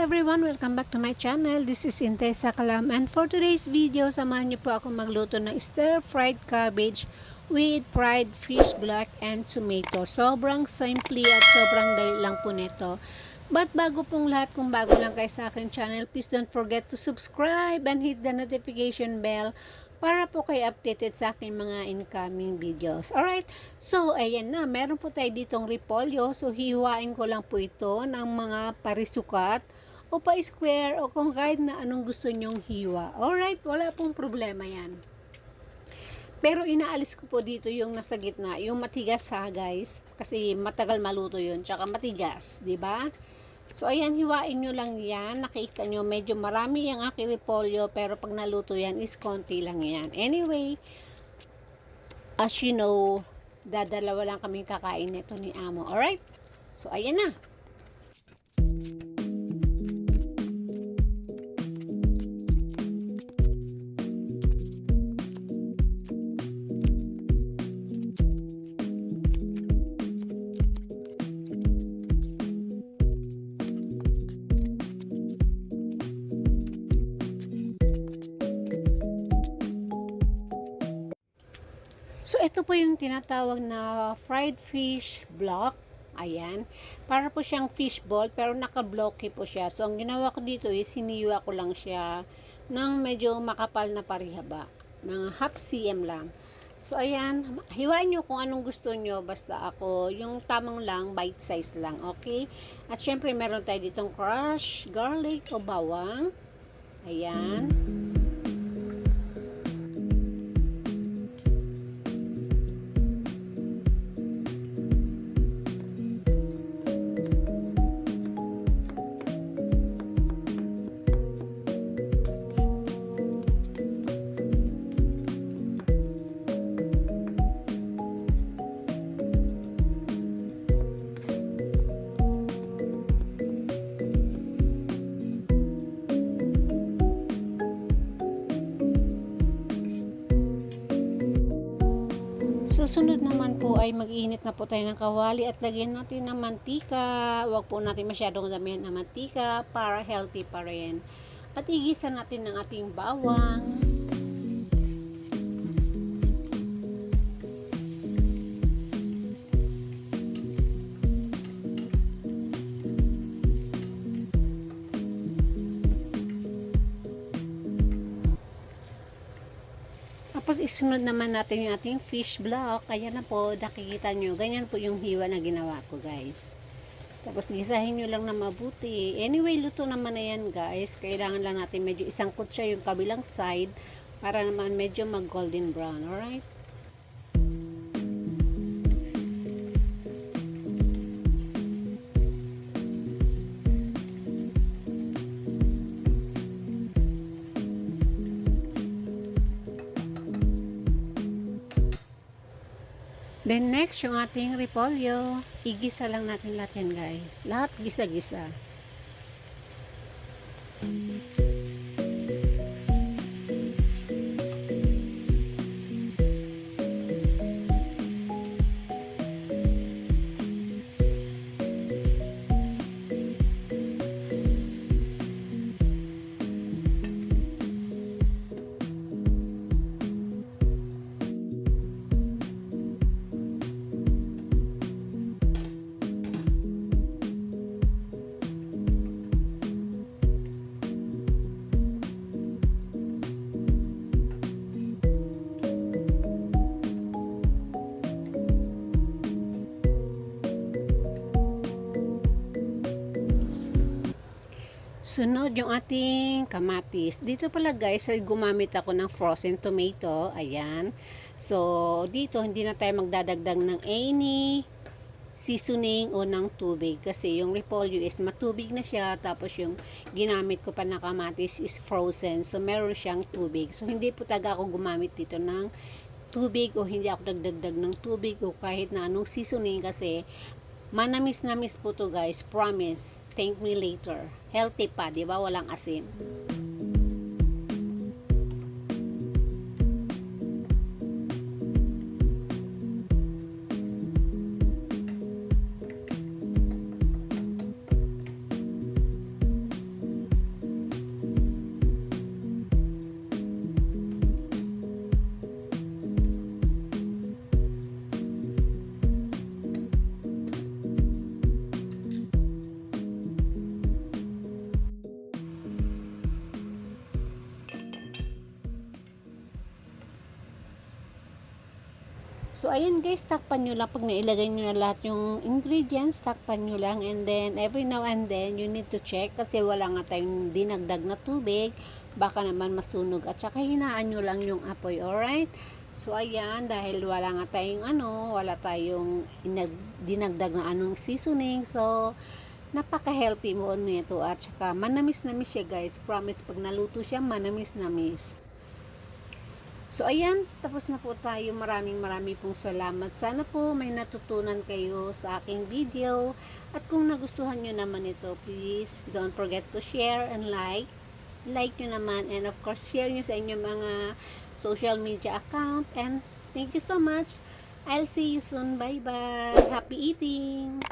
everyone! Welcome back to my channel. This is Intesa Kalam, and for today's video, samahan niyo po ako magluto ng stir-fried cabbage with fried fish block and tomato. Sobrang simple at sobrang dali lang po nito. But bago pong lahat, kung bago lang kayo sa aking channel, please don't forget to subscribe and hit the notification bell para po kayo updated sa aking mga incoming videos. Alright, so ayan na, meron po tayo ditong repolyo. So hihiwain ko lang po ito ng mga parisukat o pa-square o kung kahit na anong gusto nyong hiwa. Alright, wala pong problema yan. Pero inaalis ko po dito yung nasa gitna, yung matigas ha guys, kasi matagal maluto yun, tsaka matigas, di ba? So, ayan, hiwain nyo lang yan. Nakita nyo, medyo marami yung aking repolyo, pero pag naluto yan, is konti lang yan. Anyway, as you know, dadalawa lang kami kakain nito ni Amo. Alright? So, ayan na. So, ito po yung tinatawag na fried fish block. Ayan. Para po siyang fish ball, pero naka-blocky po siya. So, ang ginawa ko dito is, hiniwa ko lang siya ng medyo makapal na parihaba. Mga half cm lang. So, ayan. Hiwain nyo kung anong gusto nyo. Basta ako, yung tamang lang, bite size lang. Okay? At syempre, meron tayo ditong crushed garlic o bawang. Ayan. Susunod naman po ay mag-init na po tayo ng kawali at lagyan natin ng mantika. Huwag po natin masyadong damihan ng mantika para healthy pa rin. At igisa natin ng ating bawang. Tapos isunod naman natin yung ating fish block. Ayan na po, nakikita nyo. Ganyan po yung hiwa na ginawa ko guys. Tapos gisahin nyo lang na mabuti. Anyway, luto naman na yan guys. Kailangan lang natin medyo isang kutsa yung kabilang side para naman medyo mag golden brown. Alright? Then next, yung ating repolyo. Igisa lang natin lahat yan guys. Lahat gisa-gisa. Sunod yung ating kamatis. Dito pala guys, ay gumamit ako ng frozen tomato. Ayan. So, dito hindi na tayo magdadagdag ng any seasoning o ng tubig. Kasi yung repolyo is matubig na siya. Tapos yung ginamit ko pa na kamatis is frozen. So, meron siyang tubig. So, hindi po taga ako gumamit dito ng tubig o hindi ako nagdagdag ng tubig o kahit na anong seasoning kasi manamis-namis po to guys, promise. Thank me later. Healthy pa, di ba? Walang asin. So, ayan guys, takpan nyo lang. Pag nailagay nyo na lahat yung ingredients, takpan nyo lang. And then, every now and then, you need to check. Kasi wala nga tayong dinagdag na tubig. Baka naman masunog. At saka, hinaan nyo lang yung apoy. Alright? So, ayan, dahil wala nga tayong wala tayong dinagdag na anong seasoning. So, napaka-healthy mo nito. At saka, manamis-namis siya guys. Promise, pag naluto siya, manamis-namis. So, ayan, tapos na po tayo. Maraming pong salamat. Sana po may natutunan kayo sa aking video. At kung nagustuhan nyo naman ito, please don't forget to share and like. Like nyo naman. And of course, share nyo sa inyong mga social media account. And thank you so much. I'll see you soon. Bye-bye. Happy eating!